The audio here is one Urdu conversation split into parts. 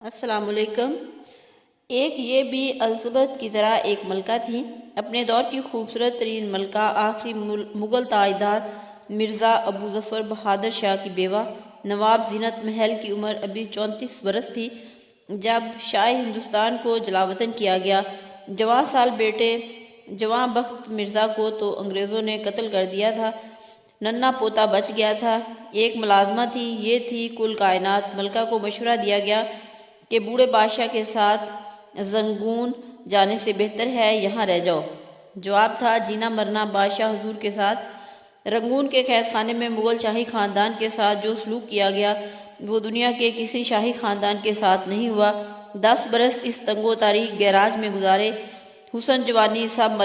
السلام علیکم۔ ایک یہ بھی الزبتھ کی طرح ایک ملکہ تھی، اپنے دور کی خوبصورت ترین ملکہ، آخری مغل تاجدار مرزا ابو ظفر بہادر شاہ کی بیوہ نواب زینت محل کی عمر ابھی 34 برس تھی جب شاہ ہندوستان کو جلاوطن کیا گیا۔ جوان بخت مرزا کو تو انگریزوں نے قتل کر دیا تھا، ننھا پوتا بچ گیا تھا۔ ایک ملازمہ تھی، یہ تھی کل کائنات۔ ملکہ کو مشورہ دیا گیا کہ بوڑھے بادشاہ کے ساتھ زنگون جانے سے بہتر ہے یہاں رہ جاؤ۔ جواب تھا جینا مرنا بادشاہ حضور کے ساتھ۔ رنگون کے قید خانے میں مغل شاہی خاندان کے ساتھ جو سلوک کیا گیا وہ دنیا کے کسی شاہی خاندان کے ساتھ نہیں ہوا۔ 10 برس اس تنگ و تاریک گیراج میں گزارے، حسن جوانی سب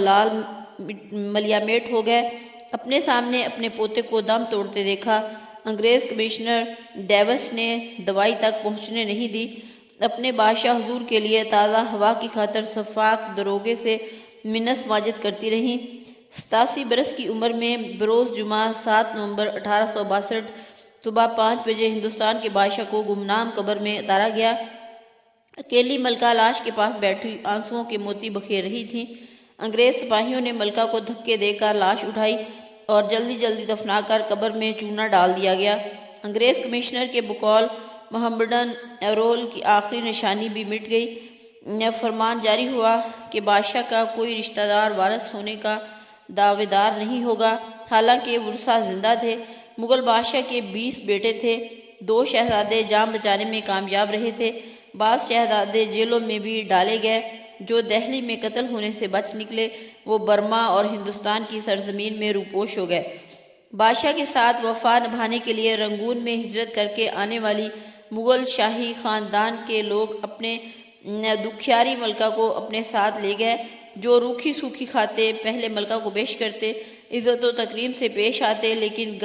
ملیا میٹ ہو گئے۔ اپنے سامنے اپنے پوتے کو دم توڑتے دیکھا۔ انگریز کمشنر ڈیوس نے دوائی تک پہنچنے نہیں دی۔ اپنے بادشاہ حضور کے لیے تازہ ہوا کی خاطر شفاق دروگے سے منت سماجت کرتی رہیں۔ 87 برس کی عمر میں بروز جمعہ 7 نومبر 1862 صبح 5 بجے ہندوستان کے بادشاہ کو گمنام قبر میں اتارا گیا۔ اکیلی ملکہ لاش کے پاس بیٹھی آنسوؤں کے موتی بکھیر رہی تھیں۔ انگریز سپاہیوں نے ملکہ کو دھکے دے کر لاش اٹھائی اور جلدی جلدی دفنا کر قبر میں چونا ڈال دیا گیا۔ انگریز کمشنر کے بقول محمڈن رول کی آخری نشانی بھی مٹ گئی۔ فرمان جاری ہوا کہ بادشاہ کا کوئی رشتہ دار وارث ہونے کا دعوے دار نہیں ہوگا، حالانکہ ورثاء زندہ تھے۔ مغل بادشاہ کے 20 بیٹے تھے، 2 شہزادے جان بچانے میں کامیاب رہے تھے، بعض شہزادے جیلوں میں بھی ڈالے گئے۔ جو دہلی میں قتل ہونے سے بچ نکلے وہ برما اور ہندوستان کی سرزمین میں روپوش ہو گئے۔ بادشاہ کے ساتھ وفا نبھانے کے لیے رنگون میں ہجرت کر کے آنے والی مغل شاہی خاندان کے لوگ اپنے دکھیاری ملکہ کو اپنے ساتھ لے گئے۔ جو روکھی سوکھی کھاتے پہلے ملکہ کو پیش کرتے، عزت و تکریم سے پیش آتے، لیکن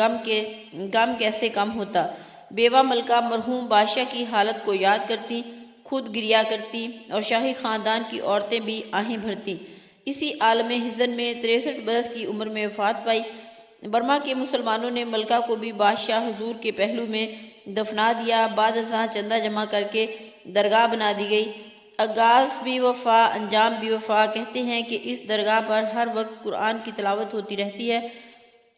غم کیسے کم ہوتا۔ بیوہ ملکہ مرحوم بادشاہ کی حالت کو یاد کرتی، خود گریہ کرتی اور شاہی خاندان کی عورتیں بھی آہیں بھرتی۔ اسی عالم حزن میں 63 برس کی عمر میں وفات پائی۔ برما کے مسلمانوں نے ملکہ کو بھی بادشاہ حضور کے پہلو میں دفنا دیا۔ بعد ازاں چندہ جمع کر کے درگاہ بنا دی گئی۔ آغاز بھی وفا انجام بھی وفا، کہتے ہیں کہ اس درگاہ پر ہر وقت قرآن کی تلاوت ہوتی رہتی ہے۔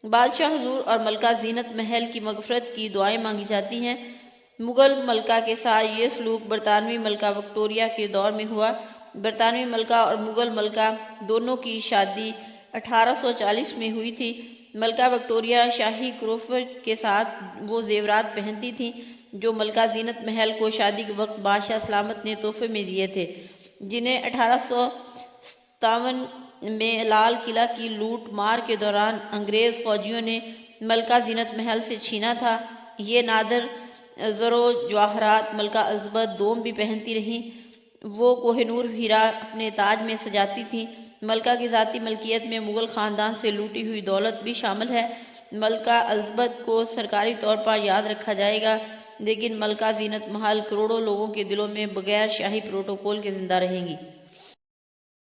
بادشاہ حضور اور ملکہ زینت محل کی مغفرت کی دعائیں مانگی جاتی ہیں۔ مغل ملکہ کے ساتھ یہ سلوک برطانوی ملکہ وکٹوریہ کے دور میں ہوا۔ برطانوی ملکہ اور مغل ملکہ دونوں کی شادی 1840 میں ہوئی تھی۔ ملکہ وکٹوریہ شاہی کروفٹ کے ساتھ وہ زیورات پہنتی تھیں جو ملکہ زینت محل کو شادی کے وقت بادشاہ سلامت نے تحفے میں دیے تھے، جنہیں 1857 میں لال قلعہ کی لوٹ مار کے دوران انگریز فوجیوں نے ملکہ زینت محل سے چھینا تھا۔ یہ نادر زر و جواہرات ملکہ الزبتھ دوم بھی پہنتی رہیں۔ وہ کوہ نور ہیرا اپنے تاج میں سجاتی تھیں۔ ملکہ کی ذاتی ملکیت میں مغل خاندان سے لوٹی ہوئی دولت بھی شامل ہے۔ ملکہ الزبتھ کو سرکاری طور پر یاد رکھا جائے گا، لیکن ملکہ زینت محل کروڑوں لوگوں کے دلوں میں بغیر شاہی پروٹوکول کے زندہ رہیں گی۔